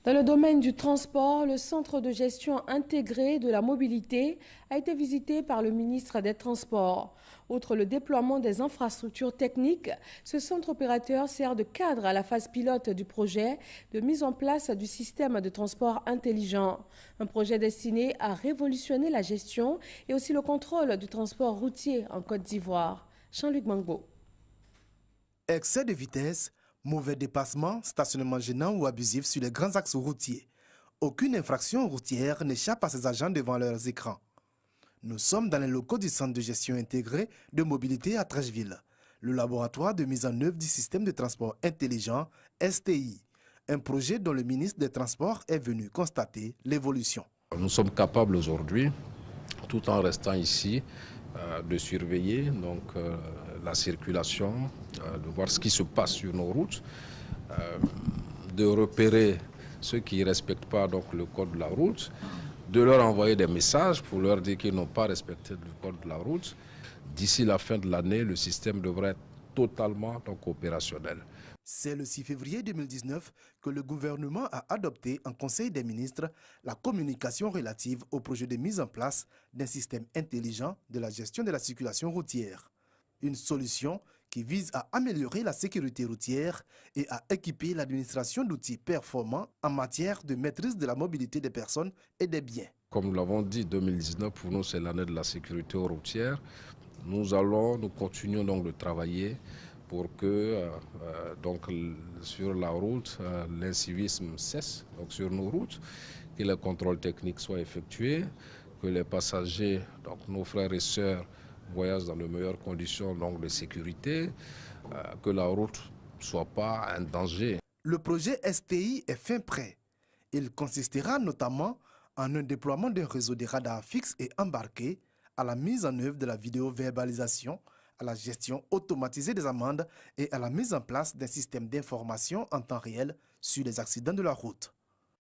Dans le domaine du transport, le centre de gestion intégré de la mobilité a été visité par le ministre des Transports. Outre le déploiement des infrastructures techniques, ce centre opérateur sert de cadre à la phase pilote du projet de mise en place du système de transport intelligent. Un projet destiné à révolutionner la gestion et aussi le contrôle du transport routier en Côte d'Ivoire. Jean-Luc Mangbo. Excès de vitesse, mauvais dépassement, stationnement gênant ou abusif sur les grands axes routiers. Aucune infraction routière n'échappe à ces agents devant leurs écrans. Nous sommes dans les locaux du Centre de gestion intégré de mobilité à Trècheville, le laboratoire de mise en œuvre du système de transport intelligent STI, un projet dont le ministre des Transports est venu constater l'évolution. Nous sommes capables aujourd'hui, tout en restant ici, de surveiller la circulation, de voir ce qui se passe sur nos routes, de repérer ceux qui ne respectent pas le code de la route, de leur envoyer des messages pour leur dire qu'ils n'ont pas respecté le code de la route. D'ici la fin de l'année, le système devrait être totalement opérationnel. C'est le 6 février 2019 que le gouvernement a adopté en Conseil des ministres la communication relative au projet de mise en place d'un système intelligent de la gestion de la circulation routière. Une solution qui vise à améliorer la sécurité routière et à équiper l'administration d'outils performants en matière de maîtrise de la mobilité des personnes et des biens. Comme nous l'avons dit, 2019 pour nous c'est l'année de la sécurité routière. Nous continuons de travailler pour que sur la route, l'incivisme cesse, sur nos routes, que les contrôles techniques soient effectués, que les passagers, nos frères et sœurs, voyagent dans de meilleures conditions de sécurité, que la route ne soit pas un danger. Le projet STI est fin prêt. Il consistera notamment en un déploiement d'un réseau de radars fixes et embarqués, à la mise en œuvre de la vidéo-verbalisation, à la gestion automatisée des amendes et à la mise en place d'un système d'information en temps réel sur les accidents de la route.